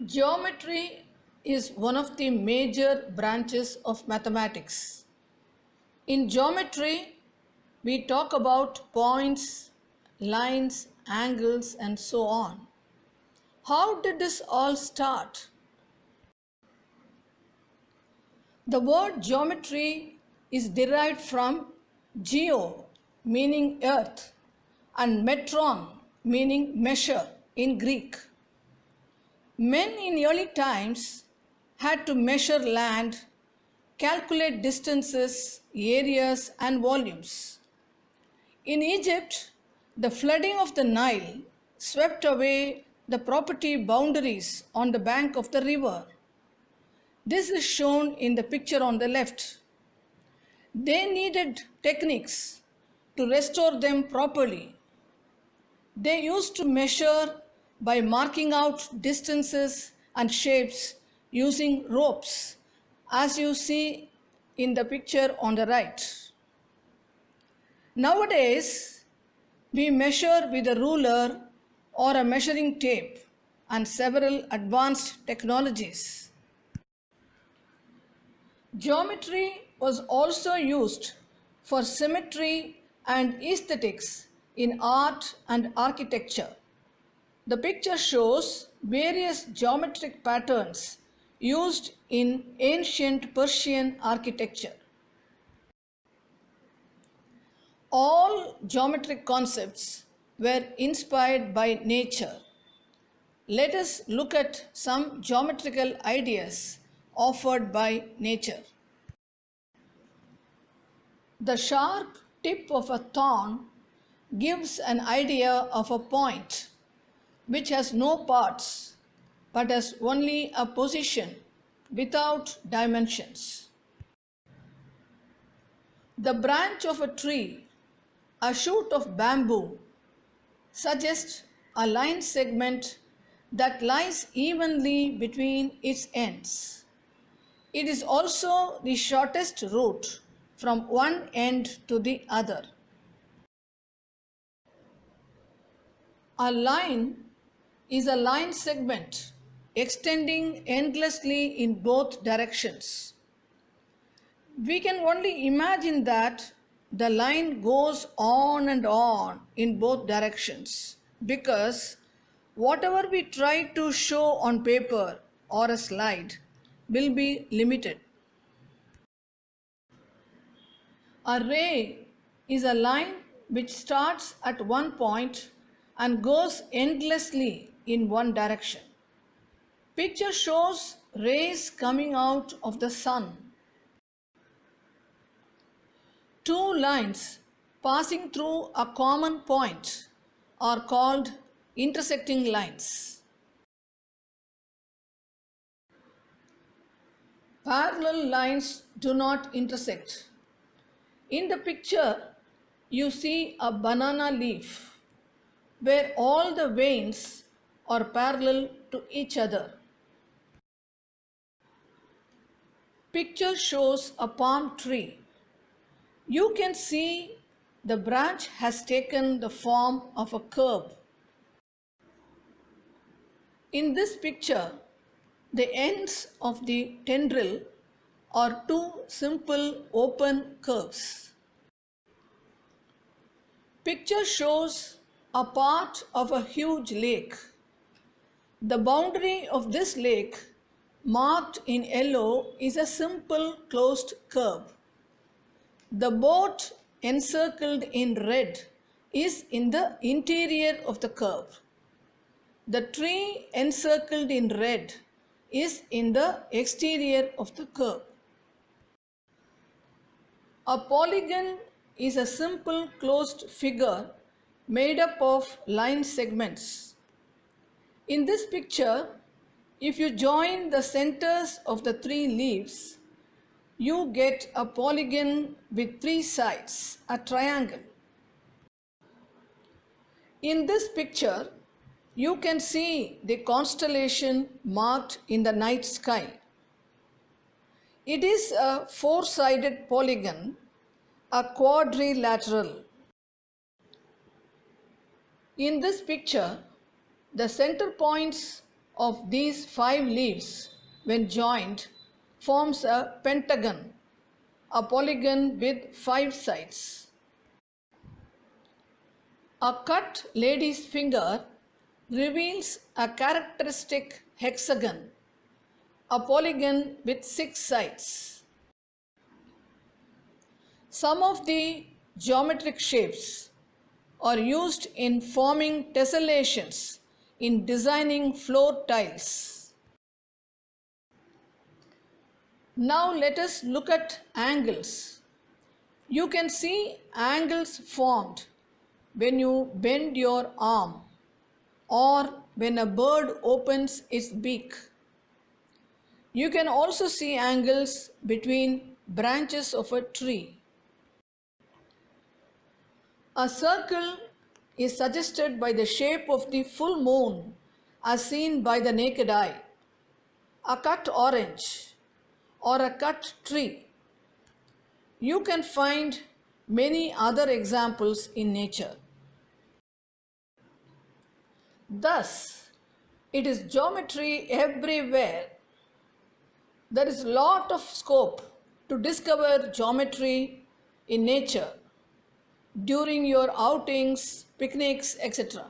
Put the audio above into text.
Geometry is one of the major branches of mathematics. In geometry, we talk about points, lines, angles, and so on. How did this all start? The word geometry is derived from geo, meaning earth, and metron, meaning measure in Greek. Men in early times had to measure land, calculate distances, areas, and volumes. In Egypt, the flooding of the Nile swept away the property boundaries on the bank of the river. This is shown in the picture on the left. They needed techniques to restore them properly. They used to measure by marking out distances and shapes using ropes, as you see in the picture on the right. Nowadays, we measure with a ruler or a measuring tape and several advanced technologies. Geometry was also used for symmetry and aesthetics in art and architecture. The picture shows various geometric patterns used in ancient Persian architecture. All geometric concepts were inspired by nature. Let us look at some geometrical ideas offered by nature. The sharp tip of a thorn gives an idea of a point which has no parts but has only a position without dimensions. The branch of a tree, a shoot of bamboo, suggests a line segment that lies evenly between its ends. It is also the shortest route from one end to the other. A line is a line segment extending endlessly in both directions. We can only imagine that the line goes on and on in both directions because whatever we try to show on paper or a slide will be limited. A ray is a line which starts at one point and goes endlessly in one direction. Picture shows rays coming out of the sun. Two lines passing through a common point are called intersecting lines. Parallel lines do not intersect. In the picture, you see a banana leaf where all the veins are parallel to each other. Picture shows a palm tree. You can see the branch has taken the form of a curve. In this picture, the ends of the tendril are two simple open curves. Picture shows a part of a huge lake. The boundary of this lake, marked in yellow, is a simple closed curve. The boat encircled in red is in the interior of the curve. The tree encircled in red is in the exterior of the curve. A polygon is a simple closed figure made up of line segments. In this picture, if you join the centers of the three leaves, you get a polygon with three sides, a triangle. In this picture, you can see the constellation marked in the night sky. It is a four-sided polygon, a quadrilateral. In this picture, the center points of these 5 leaves, when joined, forms a pentagon, a polygon with 5 sides. A cut lady's finger reveals a characteristic hexagon, a polygon with 6 sides. Some of the geometric shapes are used in forming tessellations in designing floor tiles. Now let us look at angles. You can see angles formed when you bend your arm or when a bird opens its beak. You can also see angles between branches of a tree. A circle is suggested by the shape of the full moon as seen by the naked eye, a cut orange, or a cut tree. You can find many other examples in nature. Thus, it is geometry everywhere. There is a lot of scope to discover geometry in nature during your outings, picnics, etc.